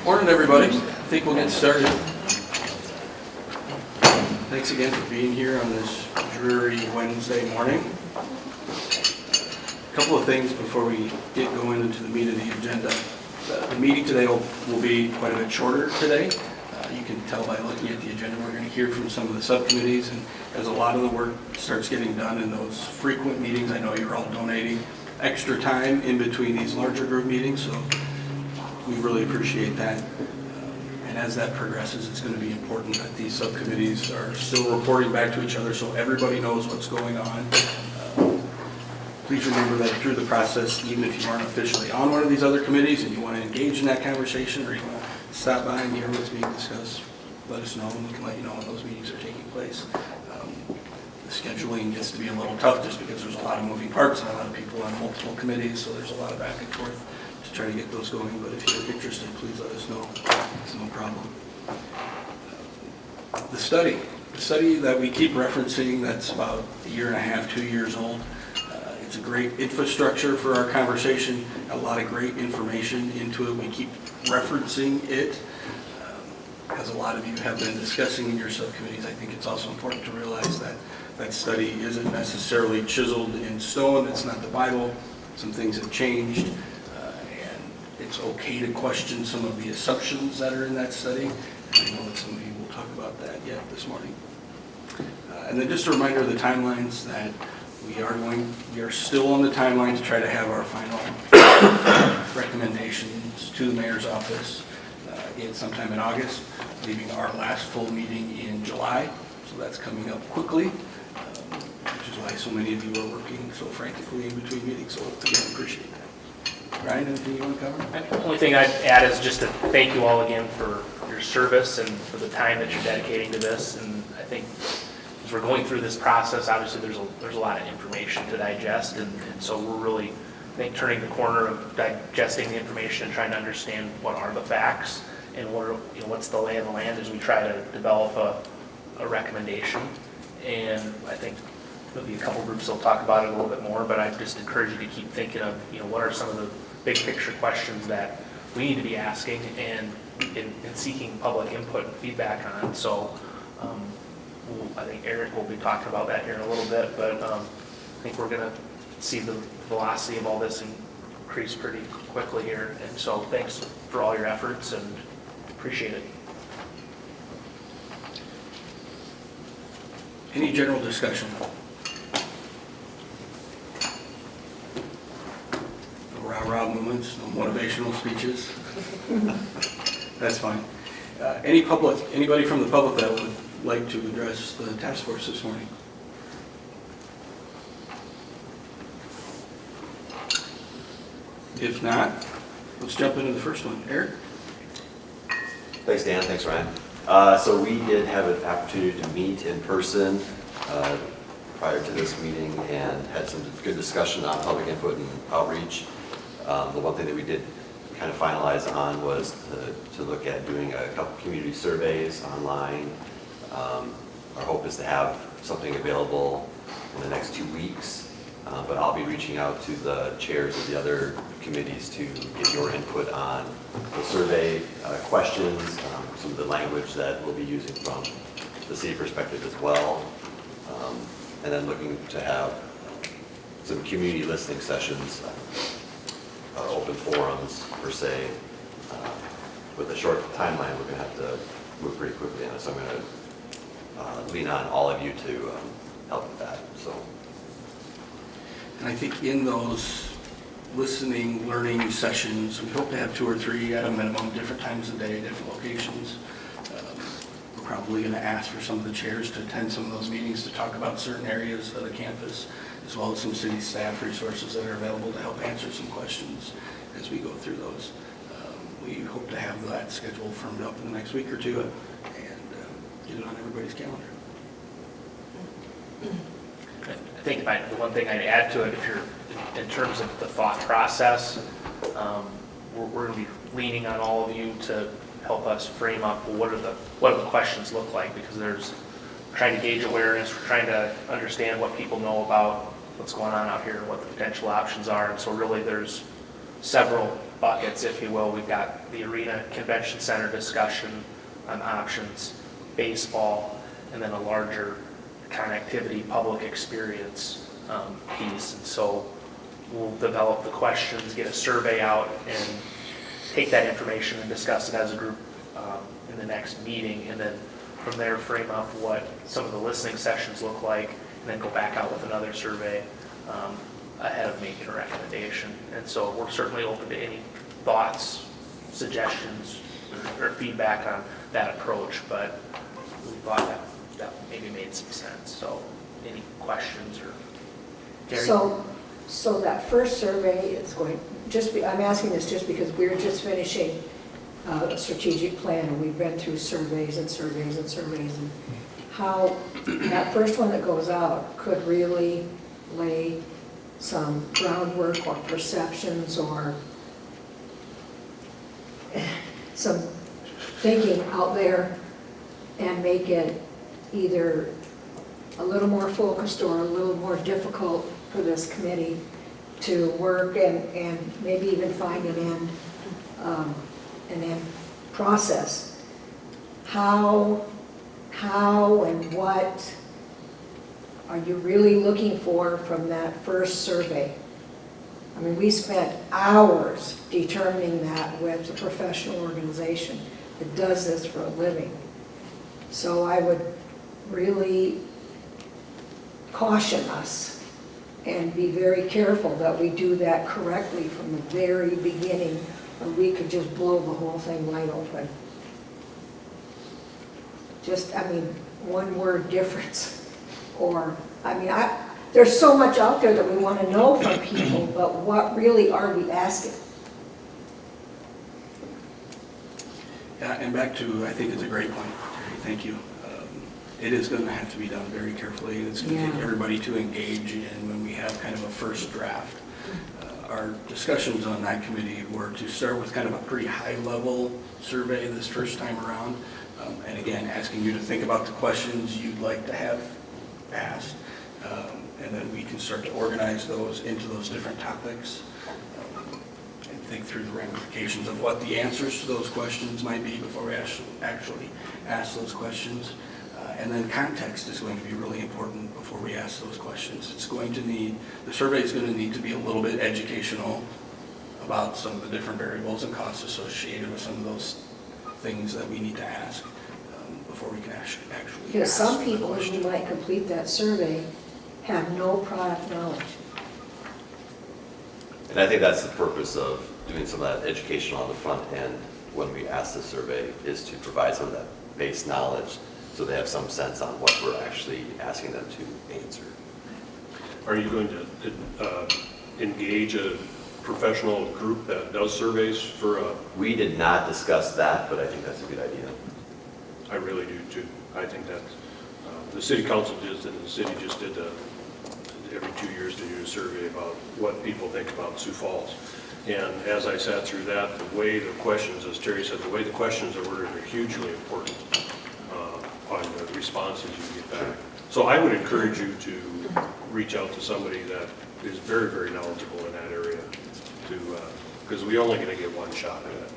Morning, everybody. I think we'll get started. Thanks again for being here on this dreary Wednesday morning. A couple of things before we get going into the meat of the agenda. The meeting today will be quite a bit shorter today. You can tell by looking at the agenda, we're going to hear from some of the subcommittees, and as a lot of the work starts getting done in those frequent meetings, I know you're all donating extra time in between these larger group meetings, so we really appreciate that. And as that progresses, it's going to be important that these subcommittees are still reporting back to each other so everybody knows what's going on. Please remember that through the process, even if you aren't officially on one of these other committees and you want to engage in that conversation or you want to stop by and hear what's being discussed, let us know and we can let you know when those meetings are taking place. The scheduling gets to be a little tough just because there's a lot of moving parts and a lot of people on multiple committees, so there's a lot of back and forth to try to get those going, but if you're interested, please let us know. It's no problem. The study that we keep referencing, that's about a year and a half, 2 years old. It's a great infrastructure for our conversation, a lot of great information into it. We keep referencing it. As a lot of you have been discussing in your subcommittees, I think it's also important to realize that that study isn't necessarily chiseled in stone. It's not the Bible. Some things have changed. It's okay to question some of the assumptions that are in that study. And I know that some of you will talk about that yet this morning. And then just a reminder of the timelines that we are still on the timeline to try to have our final recommendations to the mayor's office sometime in August, leaving our last full meeting in July. So that's coming up quickly, which is why so many of you are working so frantically in between meetings. So again, appreciate that. Ryan, anything you want to cover? The only thing I'd add is just to thank you all again for your service and for the time that you're dedicating to this. And I think as we're going through this process, obviously there's a lot of information to digest, and so we're really, I think, turning the corner of digesting the information and trying to understand what are the facts and what's the lay of the land as we try to develop a recommendation. And I think there'll be a couple groups that'll talk about it a little bit more, but I just encourage you to keep thinking of what are some of the big picture questions that we need to be asking and seeking public input and feedback on. So I think Eric will be talking about that here in a little bit, but I think we're going to see the velocity of all this increase pretty quickly here. And so thanks for all your efforts and appreciate it. Any general discussion? No rah-rah movements, no motivational speeches. That's fine. Anybody from the public that would like to address the task force this morning? If not, let's jump into the first one. Eric? Thanks, Dan. Thanks, Ryan. So we did have an opportunity to meet in person prior to this meeting and had some good discussion on public input and outreach. The one thing that we did kind of finalize on was to look at doing a couple community surveys online. Our hope is to have something available in the next 2 weeks, but I'll be reaching out to the chairs of the other committees to get your input on the survey questions, some of the language that we'll be using from the city perspective as well, and then looking to have some community listening sessions, open forums per se. With a short timeline, we're going to have to move pretty quickly on it, so I'm going to lean on all of you to help with that. So. And I think in those listening, learning sessions, we hope to have 2 or 3 at a minimum, different times of day, different locations. We're probably going to ask for some of the chairs to attend some of those meetings to talk about certain areas of the campus, as well as some city staff resources that are available to help answer some questions as we go through those. We hope to have that schedule firmed up in the next week or two and get it on everybody's calendar. I think the one thing I'd add to it, if you're in terms of the thought process, we're going to be leaning on all of you to help us frame up what do the questions look like, because there's trying to gauge awareness, we're trying to understand what people know about what's going on out here and what the potential options are. And so really there's several buckets, if you will. We've got the arena convention center discussion on options, baseball, and then a larger connectivity public experience piece. And so we'll develop the questions, get a survey out, and take that information and discuss it as a group in the next meeting, and then from there frame up what some of the listening sessions look like, and then go back out with another survey ahead of making a recommendation. And so we're certainly open to any thoughts, suggestions, or feedback on that approach, but we thought that maybe made some sense. So any questions or? Gary? So that first survey is going, I'm asking this just because we're just finishing a strategic plan, and we've been through surveys and surveys and surveys, and how that first one that goes out could really lay some groundwork or perceptions or some thinking out there, and make it either a little more focused or a little more difficult for this committee to work and maybe even find an end process. How and what are you really looking for from that first survey? I mean, we spent hours determining that with a professional organization that does this for a living. So I would really caution us and be very careful that we do that correctly from the very beginning, or we could just blow the whole thing wide open. Just, I mean, one word difference. Or, I mean, there's so much out there that we want to know from people, but what really are we asking? Yeah, and back to, I think it's a great point, Terry, thank you. It is going to have to be done very carefully. It's going to take everybody to engage in when we have kind of a first draft. Our discussions on that committee were to start with kind of a pretty high-level survey this first time around. And again, asking you to think about the questions you'd like to have asked. And then we can start to organize those into those different topics and think through the ramifications of what the answers to those questions might be before we actually ask those questions. And then context is going to be really important before we ask those questions. The survey is going to need to be a little bit educational about some of the different variables and costs associated with some of those things that we need to ask before we can actually Because ask some the people who question. might complete that survey have no product knowledge. And I think that's the purpose of doing some of that education on the front end when we ask the survey, is to provide some of that base knowledge so they have some sense on what we're actually asking them to answer. Are you going to engage a professional group that does surveys for a? We did not discuss that, but I think that's a good idea. I really do too. I think that the city council did, and the city just did every 2 years to do a survey about what people think about Sioux Falls. And as I sat through that, the way the questions, as Terry said, the way the questions are worded are hugely important on the responses you get back. So I would encourage you to reach out to somebody that is very, very knowledgeable in that area, because we're only going to get one shot at it.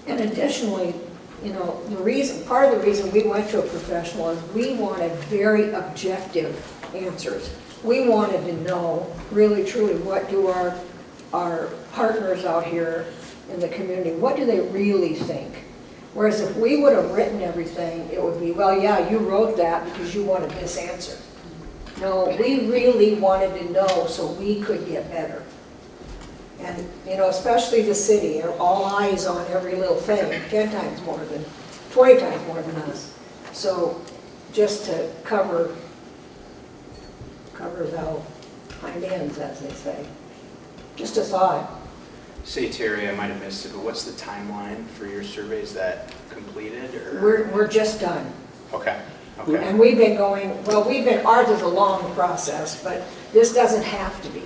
And additionally, you know, part of the reason we went to a professional is we wanted very objective answers. We wanted to know really truly what do our partners out here in the community, what do they really think? Whereas if we would have written everything, it would be, well, yeah, you wrote that because you wanted this answer. No, we really wanted to know so we could get better. And, you know, especially the city, all eyes on every little thing, 20 times more than us. So just to cover the hind ends, as they say. Just a thought. Say, Terry, I might have missed it, but what's the timeline for your surveys that completed? Or? We're just done. Okay. Okay. And we've been going, ours is a long process, but this doesn't have to be.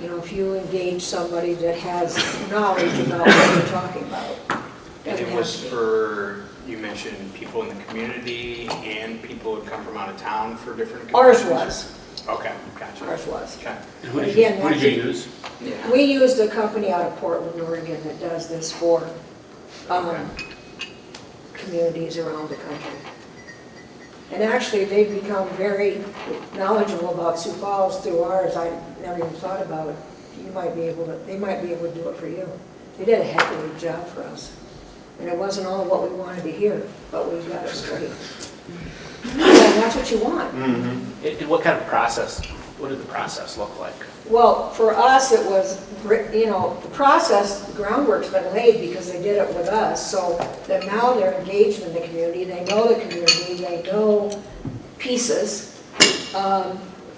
You know, if you engage somebody that has knowledge about what you're talking about. And it was for, you mentioned people in the community and people who come from out of town for different Ours conventions? was. Okay, gotcha. Ours was. Okay. And who did Again, who did you that's- use? Yeah. We used a company out of Portland, Oregon that does this for communities around the country. And actually, they've become very knowledgeable about Sioux Falls through ours. I never even thought about it. They might be able to do it for you. They did a heck of a job for us. And it wasn't all what we wanted to hear, but we got it straight. And that's what you want. And what kind of process, what did the process look like? Well, for us, it was, the process, the groundwork's been laid because they did it with us. So that now they're engaged in the community, they know the community, they know pieces.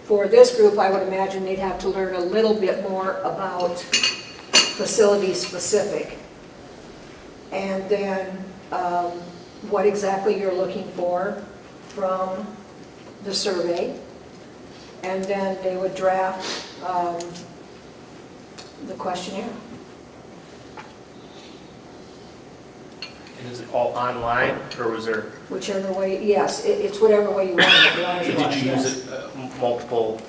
For this group, I would imagine they'd have to learn a little bit more about facility specific. And then what exactly you're looking for from the survey. And then they would draft the questionnaire. And is it all online, or was there, Whichever way, yes, it's whatever way you want it. did you use it multiple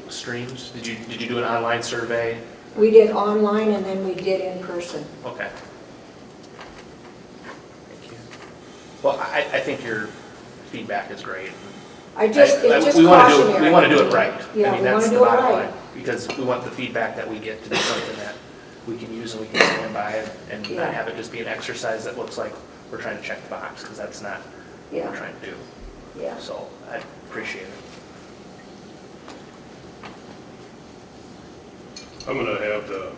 streams? Did you do an online survey? We did online and then we did in person. Okay. Thank you. Well, I think your feedback is great. It's just We want cautionary. to do it right. Yeah, I mean, we want that's to the do it bottom right. line. Because we want the feedback that we get to be something that we can use and we can stand by and Yeah. not have it just be an exercise that looks like we're trying to check the box, because that's not what Yeah. we're trying to do. Yeah. So I appreciate it. I'm going to have the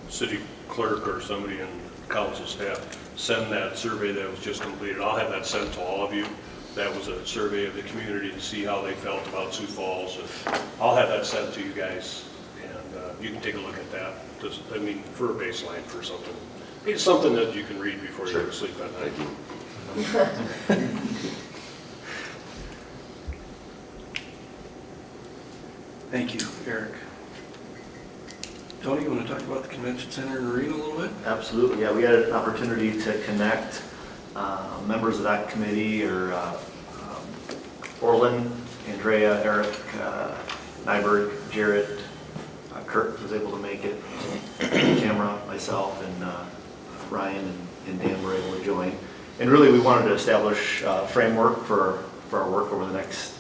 city clerk or somebody in council staff send that survey that was just completed. I'll have that sent to all of you. That was a survey of the community to see how they felt about Sioux Falls. And I'll have that sent to you guys, and you can take a look at that. Just, I mean, for a baseline for something. It's something that you can read before you go to sleep at night. Thank you. Thank you, Eric. Tony, you want to talk about the convention center and arena a little bit? Absolutely, yeah, we had an opportunity to connect members of that committee, or Orland, Andrea, Eric, Nyberg, Jarrett, Kurt was able to make it, Camera, myself, and Ryan and Dan were able to join. And really, we wanted to establish a framework for our work over the next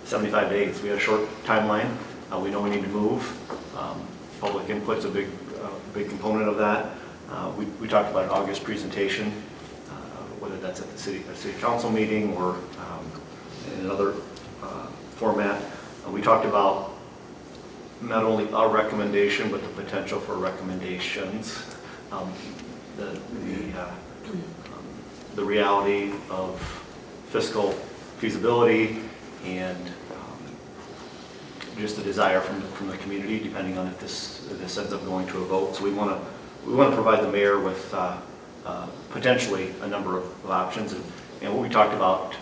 75 days. We had a short timeline. We know we need to move. Public input's a big component of that. We talked about an August presentation, whether that's at the city council meeting or in another format. We talked about not only our recommendation, but the potential for recommendations. The reality of fiscal feasibility and just the desire from the community, depending on if this ends up going to a vote. So we want to provide the mayor with potentially a number of options. And what we talked about,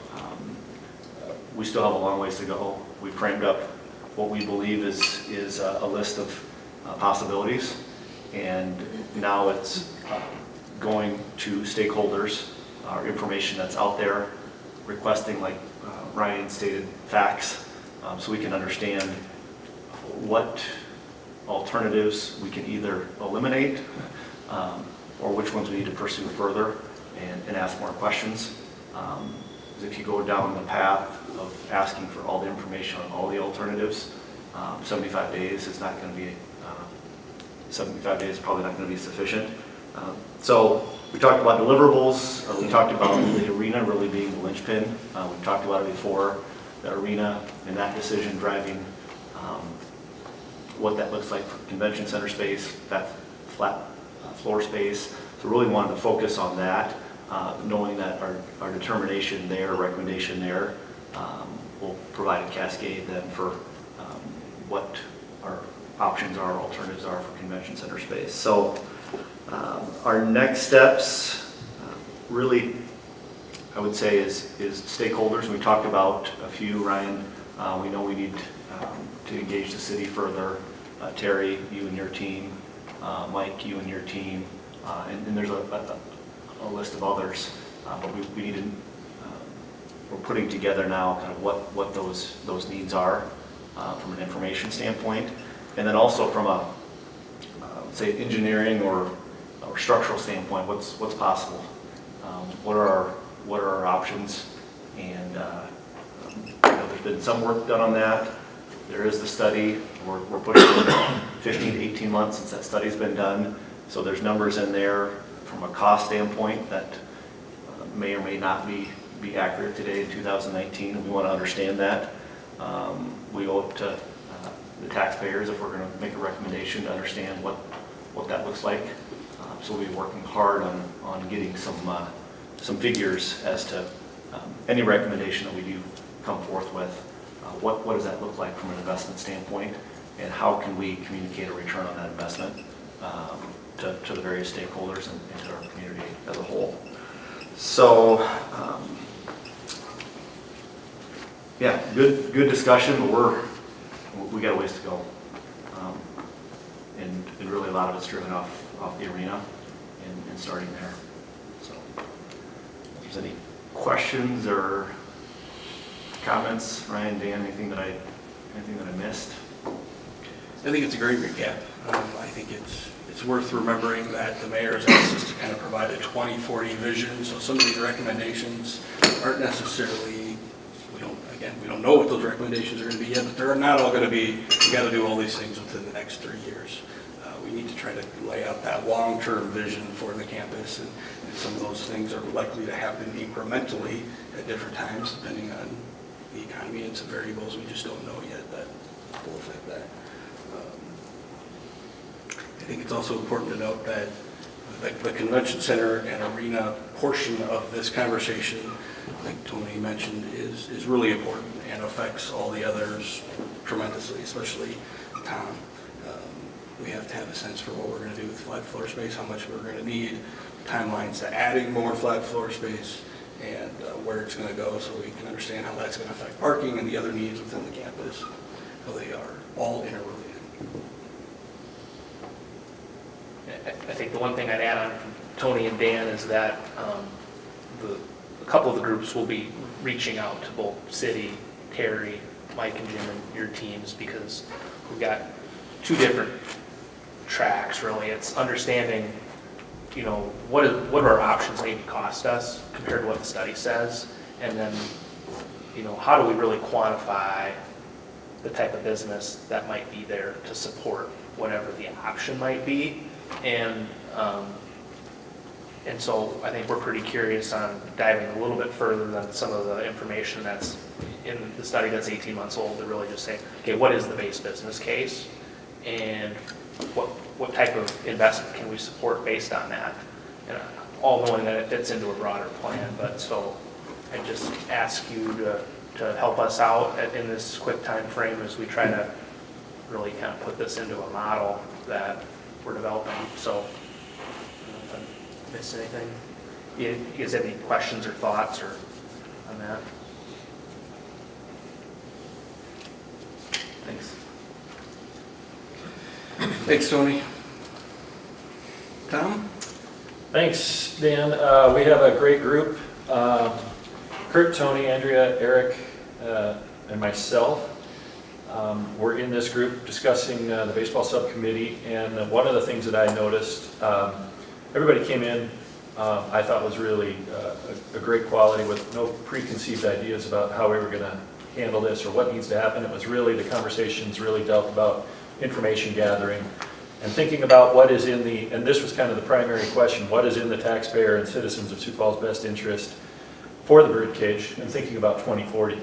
we still have a long ways to go. We framed up what we believe is a list of possibilities, and now it's going to stakeholders, our information that's out there, requesting, like Ryan stated, facts, so we can understand what alternatives we can either eliminate or which ones we need to pursue further and ask more questions. Because if you go down the path of asking for all the information on all the alternatives, 75 days is not going to be 75 days is probably not going to be sufficient. So we talked about deliverables. We talked about the arena really being the linchpin. We've talked about it before, the arena and that decision driving what that looks like for convention center space, that flat floor space. So really wanted to focus on that, knowing that our determination there, recommendation there, will provide a cascade then for what our options are, alternatives are for convention center space. So our next steps really, I would say, is stakeholders. We talked about a few, Ryan. We know we need to engage the city further. Terry, you and your team. Mike, you and your team. And there's a list of others. But we need to we're putting together now kind of what those needs are from an information standpoint. And then also from a, say, engineering or structural standpoint, what's possible? What are our options? And there's been some work done on that. There is the study. We're putting in 15 to 18 months since that study's been done. So there's numbers in there from a cost standpoint that may or may not be accurate today in 2019, and we want to understand that. We owe it to the taxpayers, if we're going to make a recommendation, to understand what that looks like. So we'll be working hard on getting some figures as to any recommendation that we do come forth with. What does that look like from an investment standpoint, and how can we communicate a return on that investment to the various stakeholders and to our community as a whole. So, yeah, good discussion, but we got a ways to go. And really a lot of it's driven off the arena and starting there. So, if there's any questions or comments, Ryan, Dan, anything that I missed? I think it's a great recap. I think it's worth remembering that the mayor has asked us to kind of provide a 2040 vision, so some of these recommendations aren't necessarily, we don't know what those recommendations are going to be yet, but they're not all going to be, we got to do all these things within the next 3 years. We need to try to lay out that long-term vision for the campus, and some of those things are likely to happen incrementally at different times, depending on the economy and some variables we just don't know yet that will affect that. I think it's also important to note that the convention center and arena portion of this conversation, like Tony mentioned, is really important and affects all the others tremendously, especially Tom. We have to have a sense for what we're going to do with flat floor space, how much we're going to need, timelines to adding more flat floor space, and where it's going to go, so we can understand how that's going to affect parking and the other needs within the campus, how they are all interrelated. I think the one thing I'd add on from Tony and Dan is that a couple of the groups will be reaching out to both City, Terry, Mike and Jim and your teams, because we've got two different tracks really. It's understanding, what do our options maybe cost us compared to what the study says, and then, how do we really quantify the type of business that might be there to support whatever the option might be. And so I think we're pretty curious on diving a little bit further than some of the information that's in the study that's 18 months old, to really just say, okay, what is the base business case, and what type of investment can we support based on that, and all knowing that it fits into a broader plan. But so I just ask you to help us out in this quick time frame as we try to really kind of put this into a model that we're developing. So, I don't know if I missed anything. You guys have any questions or thoughts or on that? Thanks. Thanks, Tony. Tom? Thanks, Dan. We have a great group. Kurt, Tony, Andrea, Eric, and myself. We're in this group discussing the baseball subcommittee, and one of the things that I noticed, everybody came in, I thought was really a great quality, with no preconceived ideas about how we were going to handle this or what needs to happen. It was really, the conversations really dealt about information gathering and thinking about what is in the, and this was kind of the primary question, what is in the taxpayer and citizens of Sioux Falls' best interest for the birdcage, and thinking about 2040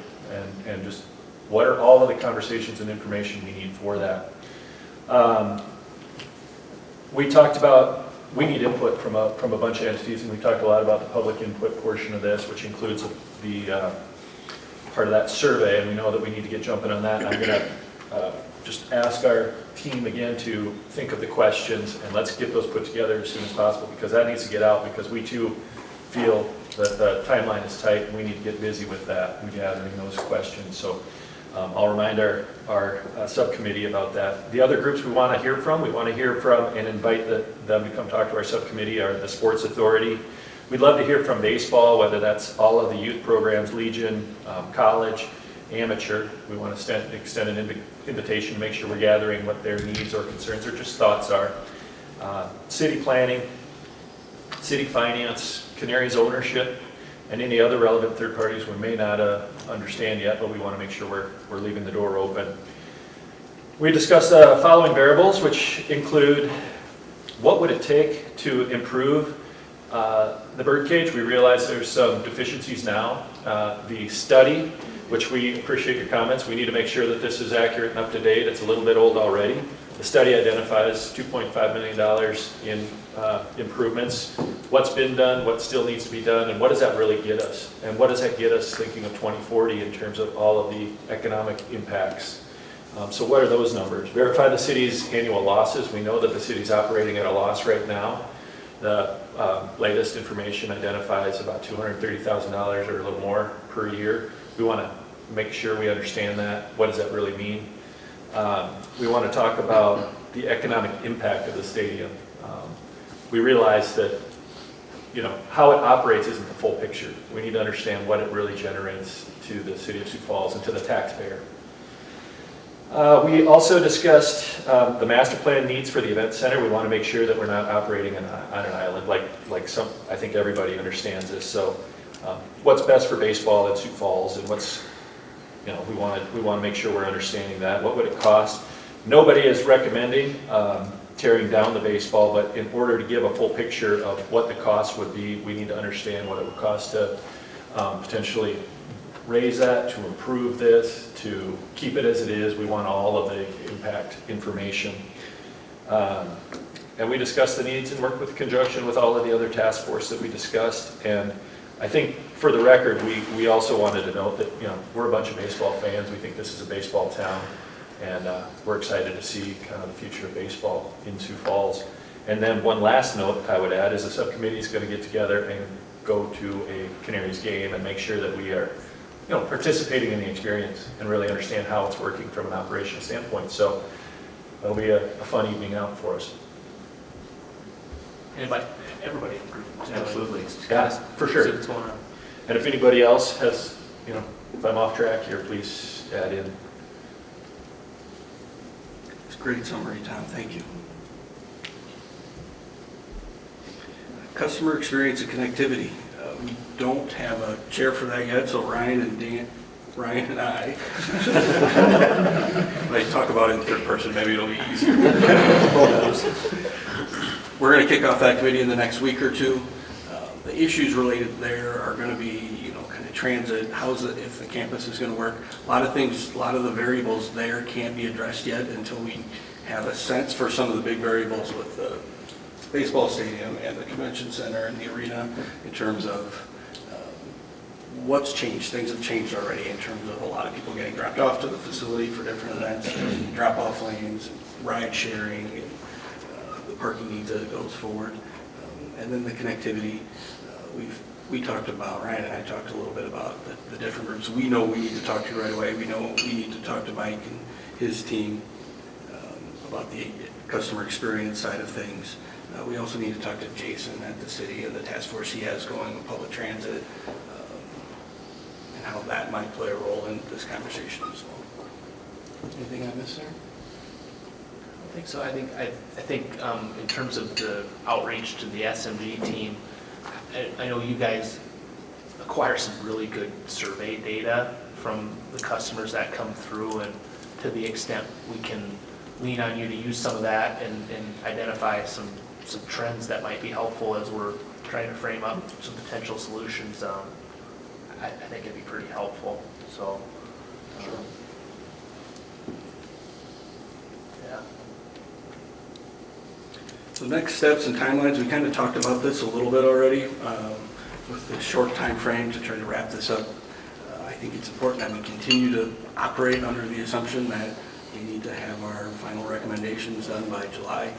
and just what are all of the conversations and information we need for that. We talked about, we need input from a bunch of entities, and we talked a lot about the public input portion of this, which includes the part of that survey, and we know that we need to get jumping on that. And I'm going to just ask our team again to think of the questions, and let's get those put together as soon as possible, because that needs to get out, because we too feel that the timeline is tight and we need to get busy with that and gathering those questions. So I'll remind our subcommittee about that. The other groups we want to hear from and invite them to come talk to our subcommittee are the Sports Authority. We'd love to hear from baseball, whether that's all of the youth programs, Legion, college, amateur. We want to extend an invitation to make sure we're gathering what their needs or concerns or just thoughts are. City planning, city finance, Canary's ownership, and any other relevant third parties we may not understand yet, but we want to make sure we're leaving the door open. We discussed the following variables, which include what would it take to improve the birdcage. We realize there's some deficiencies now. The study, which we appreciate your comments, we need to make sure that this is accurate and up to date. It's a little bit old already. The study identifies $2.5 million in improvements. What's been done, what still needs to be done, and what does that really get us? And what does that get us thinking of 2040 in terms of all of the economic impacts? So what are those numbers? Verify the city's annual losses. We know that the city's operating at a loss right now. The latest information identifies about $230,000 or a little more per year. We want to make sure we understand that. What does that really mean? We want to talk about the economic impact of the stadium. We realize that, how it operates isn't the full picture. We need to understand what it really generates to the city of Sioux Falls and to the taxpayer. We also discussed the master plan needs for the event center. We want to make sure that we're not operating on an island like some. I think everybody understands this. So, what's best for baseball in Sioux Falls, and what's we want to make sure we're understanding that. What would it cost? Nobody is recommending tearing down the baseball, but in order to give a full picture of what the cost would be, we need to understand what it would cost to potentially raise that, to improve this, to keep it as it is. We want all of the impact information. And we discussed the needs and worked with conjunction with all of the other task force that we discussed. And I think for the record, we also wanted to note that we're a bunch of baseball fans. We think this is a baseball town, and we're excited to see kind of the future of baseball in Sioux Falls. And then one last note I would add is the subcommittee is going to get together and go to a Canary's game and make sure that we are participating in the experience and really understand how it's working from an operational standpoint. So it'll be a fun evening out for us. Everybody in the group. Absolutely. Yeah, for sure. See what's going on. And if anybody else has, if I'm off track here, please add in. It's a great summary, Tom. Thank you. Customer experience and connectivity. We don't have a chair for that yet, so Ryan and I, if I talk about it in third person, maybe it'll be easier. We're going to kick off that committee in the next week or two. The issues related there are going to be, kind of transit, if the campus is going to work. A lot of things, a lot of the variables there can't be addressed yet until we have a sense for some of the big variables with the baseball stadium and the convention center and the arena in terms of what's changed. Things have changed already in terms of a lot of people getting dropped off to the facility for different events, drop-off lanes, ride sharing, and the parking needs as it goes forward. And then the connectivity, we talked about, Ryan and I talked a little bit about the different groups we know we need to talk to right away. We know we need to talk to Mike and his team about the customer experience side of things. We also need to talk to Jason at the city and the task force he has going with public transit, and how that might play a role in this conversation as well. Anything I missed there? I think so. I think in terms of the outreach to the SMG team, I know you guys acquire some really good survey data from the customers that come through, and to the extent we can lean on you to use some of that and identify some trends that might be helpful as we're trying to frame up some potential solutions, I think it'd be pretty helpful. So, yeah. So next steps and timelines, we kind of talked about this a little bit already with the short time frame to try to wrap this up. I think it's important that we continue to operate under the assumption that we need to have our final recommendations done by July.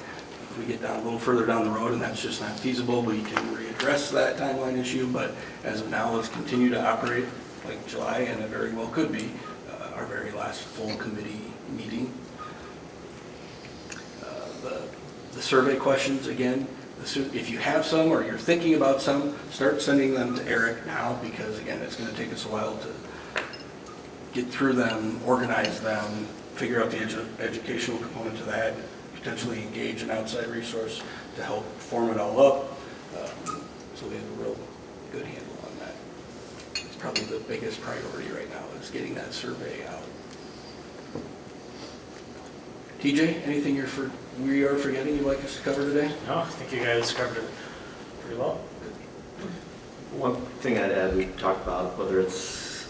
If we get down a little further down the road and that's just not feasible, we can readdress that timeline issue. But as of now, let's continue to operate like July, and it very well could be our very last full committee meeting. The survey questions, again, if you have some or you're thinking about some, start sending them to Eric now, because again, it's going to take us a while to get through them, organize them, figure out the educational component to that, potentially engage an outside resource to help form it all up, so we have a real good handle on that. It's probably the biggest priority right now, is getting that survey out. TJ, anything we are forgetting you'd like us to cover today? No, I think you guys covered it pretty well. One thing I'd add, we talked about, whether it's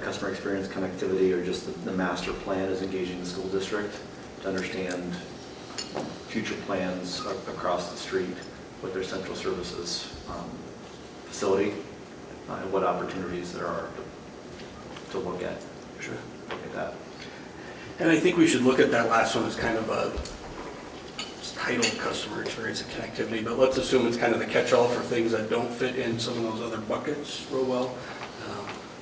customer experience connectivity or just the master plan, is engaging the school district to understand future plans across the street with their central services facility, and what opportunities there are to look at. Sure. Look at that. And I think we should look at that last one as kind of a titled customer experience and connectivity, but let's assume it's kind of the catch-all for things that don't fit in some of those other buckets real well.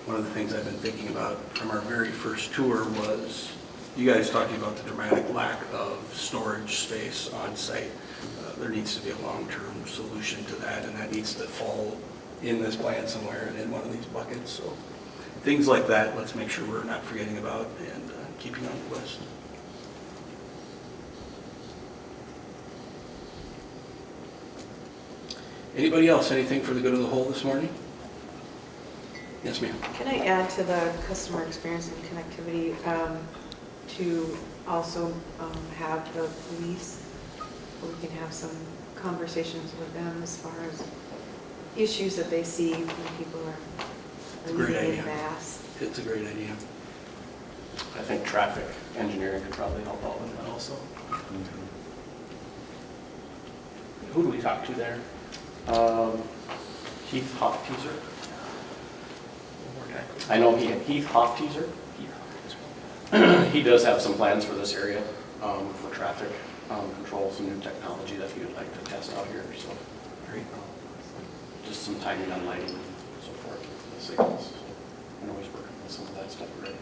One of the things I've been thinking about from our very first tour was you guys talking about the dramatic lack of storage space on site. There needs to be a long-term solution to that, and that needs to fall in this plan somewhere and in one of these buckets. So things like that, let's make sure we're not forgetting about and keeping on the list. Anybody else, anything for the good of the whole this morning? Yes, ma'am. Can I add to the customer experience and connectivity to also have the police, where we can have some conversations with them as far as issues that they see when people are Great leaving idea. en masse? It's a great idea. I think traffic engineering could probably help out with that also. Who do we talk to there? Heath Hofteaser. I know Heath Hofteaser. He does have some plans for this area for traffic control, some new technology that we would like to test out here. So, just some timing on lighting and so forth. The signals. I know he's working with some of that stuff already.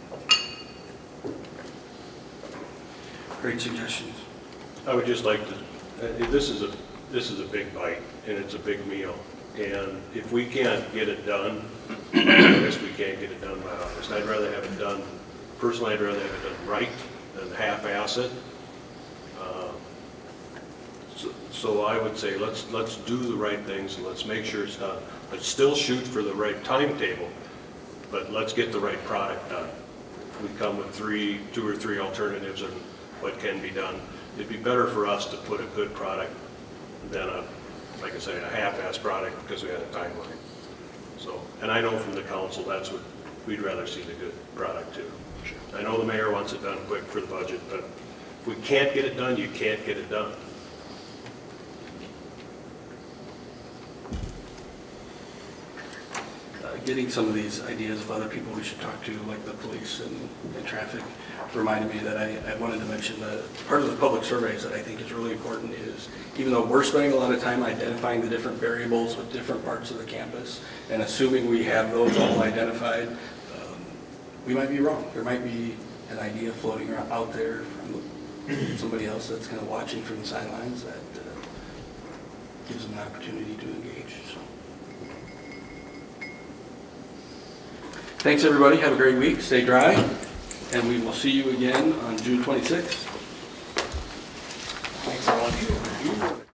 Great suggestions. I would just like to, this is a big bite, and it's a big meal. And if we can't get it done, I guess we can't get it done by August. I'd rather have it done, personally, I'd rather have it done right than half-ass it. So I would say let's do the right things and let's make sure it's done. Let's still shoot for the right timetable, but let's get the right product done. We come with two or three alternatives on what can be done. It'd be better for us to put a good product than like I say, a half-ass product because we had a timeline. So, and I know from the council, that's what we'd rather see, the good product too. I know the mayor wants it done quick for the budget, but if we can't get it done, you can't get it done. Getting some of these ideas of other people we should talk to, like the police and traffic, reminded me that I wanted to mention that part of the public surveys that I think is really important is, even though we're spending a lot of time identifying the different variables with different parts of the campus, and assuming we have those all identified, we might be wrong. There might be an idea floating around out there from somebody else that's kind of watching from the sidelines that gives them an opportunity to engage. So. Thanks, everybody. Have a great week. Stay dry. And we will see you again on June 26th.